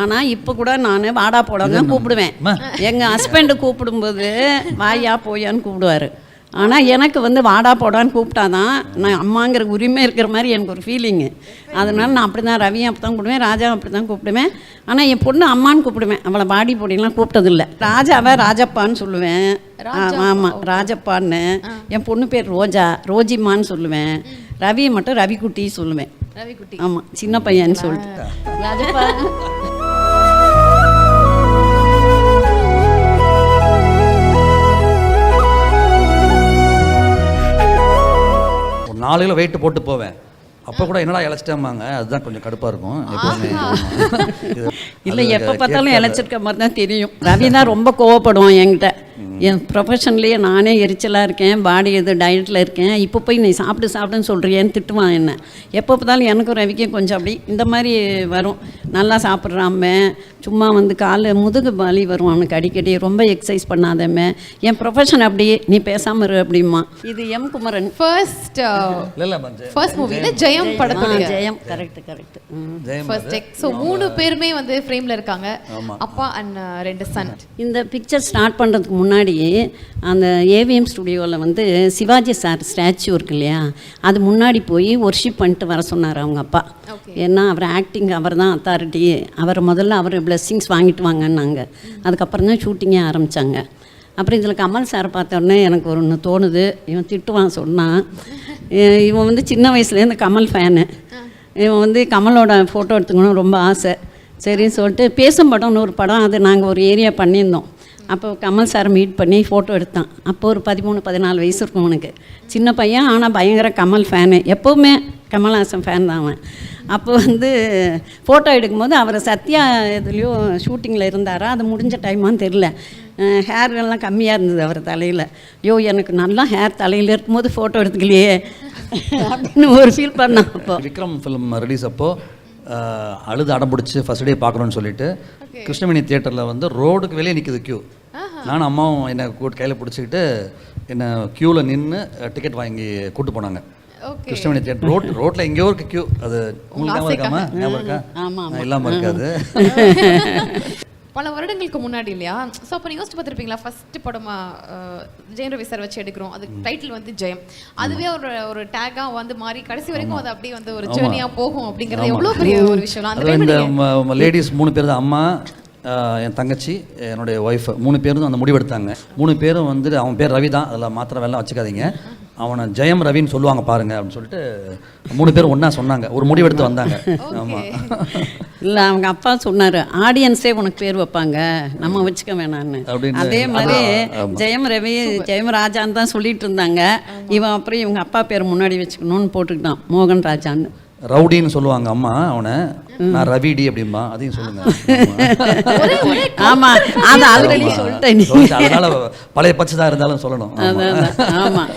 ஆனால் இப்போ கூட நான் வாடா போடாங்க கூப்பிடுவேன். எங்கள் ஹஸ்பண்டு கூப்பிடும்போது வாயா போயான்னு கூப்பிடுவார். ஆனால் எனக்கு வந்து வாடா போடான்னு கூப்பிட்டாதான் நான் அம்மாங்கிற உரிமை இருக்கிற மாதிரி எனக்கு ஒரு ஃபீலிங்கு. அதனால நான் அப்படி தான் ரவியும் அப்படி தான் கூப்பிடுவேன், ராஜாவும் அப்படி தான் கூப்பிடுவேன். ஆனால் என் பொண்ணு அம்மான்னு கூப்பிடுவேன், அவளை பாடி பொடியெல்லாம் கூப்பிட்டதில்லை. ராஜாவை ராஜப்பான்னு சொல்லுவேன். ஆமாம் ராஜப்பான்னு. என் பொண்ணு பேர் ரோஜா, ரோஜிம்மான்னு சொல்லுவேன். ரவியை மட்டும் ரவிக்குட்டி சொல்லுவேன். ரவிக்குட்டி. ஆமாம் சின்ன பையன்னு சொல்லிட்டு. ராஜப்பா நாளையில வெயிட் போட்டு போவேன். அப்போ கூட என்னடா இழைச்சிட்டேம்பாங்க, அதுதான் கொஞ்சம் கடுப்பாக இருக்கும் எப்போவுமே. இல்லை எப்போ பார்த்தாலும் இழைச்சிருக்க மாதிரி தான் தெரியும். ரவி தான் ரொம்ப கோவப்படுவான் என்கிட்ட. என் ப்ரொஃபஷன்லேயே நானே எரிச்சலாக இருக்கேன், பாடி இது டயட்டில் இருக்கேன், இப்போ போய் நீ சாப்பிடுன்னு சொல்கிறியேன்னு திட்டுவான் என்ன. எப்போ பார்த்தாலும் எனக்கும் ரவிக்கும் கொஞ்சம் அப்படி இந்த மாதிரி வரும். நல்லா சாப்பிட்றாம சும்மா வந்து காலை முதுகு வலி வரும் அவனுக்கு அடிக்கடி, ரொம்ப எக்ஸசைஸ் பண்ணாதமே. என் ப்ரொஃபஷன் அப்படி, நீ பேசாமல் இரு அப்படிமா. இது எம் குமரன் ஃபர்ஸ்ட் மூவில ஜெயம் படத்துல. ஜெயம் கரெக்ட். First take. சோ மூணு பேருமே வந்து ஃப்ரேம்ல இருக்காங்க, அப்பா அண்ட் ரெண்டு சன். இந்த பிக்சர் ஸ்டார்ட் பண்ணுறதுக்கு முன்னாடி அந்த ஏவிஎம் ஸ்டுடியோவில் வந்து சிவாஜி சார் ஸ்டாச்சு இருக்கு இல்லையா, அது முன்னாடி போய் ஒர்ஷிப் பண்ணிட்டு வர சொன்னார் அவங்க அப்பா. ஏன்னா அவர் ஆக்டிங், அவர் தான் அத்தாரிட்டி, அவர் முதல்ல அவர் பிளெஸ்ஸிங்ஸ் வாங்கிட்டு வாங்கன்னாங்க. அதுக்கப்புறம் தான் ஷூட்டிங்கே ஆரம்பித்தாங்க. அப்புறம் இதில் கமல் சார் பார்த்தோன்னே எனக்கு ஒன்று தோணுது. இவன் திட்டுவான் சொன்னான், இவன் வந்து சின்ன வயசுலேருந்து கமல் ஃபேனு. இவன் வந்து கமலோட ஃபோட்டோ எடுத்துக்கணும் ரொம்ப ஆசை. சரின்னு சொல்லிட்டு பேசும் படம்னு ஒரு படம், அது நாங்கள் ஒரு ஏரியா பண்ணியிருந்தோம். அப்போ கமல் சார் மீட் பண்ணி ஃபோட்டோ எடுத்தான். அப்போ ஒரு 13-14 வயசு இருக்கும் அவனுக்கு. சின்ன பையன், ஆனால் பயங்கர கமல் ஃபேனு. எப்போவுமே கமல்ஹாசன் ஃபேன் தான் அவன். அப்போ வந்து ஃபோட்டோ எடுக்கும்போது அவர் சத்யா இதுலேயோ ஷூட்டிங்கில் இருந்தாரா, அது முடிஞ்ச டைமான்னு தெரில. ஹேர்லாம் கம்மியாக இருந்தது அவர் தலையில். ஐயோ எனக்கு நல்லா ஹேர் தலையில் இருக்கும்போது ஃபோட்டோ எடுத்துக்கலையே அப்படின்னு ஒரு ஃபீல் பண்ணான். அப்போ விக்ரம் ஃபிலிம் ரிலீஸ் அப்போது அழுது அடம்பிடிச்சி ஃபர்ஸ்ட் டே பார்க்கணுன்னு சொல்லிட்டு கிருஷ்ணவேணி தியேட்டரில் வந்து ரோடுக்கு வெளியே நிற்குது க்யூ. நானும் அம்மாவும் என்னை கையில் பிடிச்சிக்கிட்டு என்னை க்யூவில் நின்று டிக்கெட் வாங்கி கூப்பிட்டு போனாங்க. கிருஷ்ணவேணி தியேட்டர் ரோட்டில் எங்கேயோ இருக்கு க்யூ. அது உங்களுக்கு ஞாபகம் இருக்கா? இல்லாமல் இருக்காது. பல வருடங்களுக்கு முன்னாடி இல்லையா? ஸோ அப்போ நீங்கள் யோசிச்சு பார்த்துருப்பீங்களா, ஃபர்ஸ்ட் படமா ஜெயம் ரவி சார் வச்சு எடுக்கிறோம், அது டைட்டில் வந்து ஜெயம். அதுவே ஒரு டேக்காக வந்து மாறி கடைசி வரைக்கும் அது அப்படியே வந்து ஒரு ஜேர்னியாக போகும் அப்படிங்கிறது எவ்வளோ பெரிய ஒரு விஷயம். அந்த இந்த லேடிஸ் 3 பேர் தான், அம்மா, என் தங்கச்சி, என்னுடைய ஒய்ஃப், 3 பேரும் அந்த முடிவெடுத்தாங்க. 3 பேரும் வந்து அவன் பேர் ரவி தான், அதில் மாத்திரம் வெள்ளம் வச்சுக்காதீங்க, அவனை ஜெயம் ரவின்னு சொல்லுவாங்க பாருங்க அப்படின்னு சொல்லிட்டு 3 பேரும் ஒன்றா சொன்னாங்க, ஒரு முடிவெடுத்து வந்தாங்க. ஆமாம். இல்லை அவங்க அப்பா சொன்னார், ஆடியன்ஸே உனக்கு பேர் வைப்பாங்க, நம்ம வச்சுக்க வேணான்னு. அதே மாதிரி ஜெயம் ரவி ஜெயம் ராஜான்னு தான் சொல்லிட்டு இருந்தாங்க. இவன் அப்புறம் இவங்க அப்பா பேர் முன்னாடி வச்சுக்கணும்னு போட்டுக்கிட்டான், மோகன் ராஜான்னு. ரவுடின்னு சொல்லுவாங்க அம்மா அவனை, நான் ரவிடி அப்படிம்பா, அதையும் சொல்லுங்க. ஆமாம் அது ஆல்ரெடி சொல்லிட்டேன். அதனால பழைய பச்சை தான் இருந்தாலும் சொல்லணும். ஆமாம்.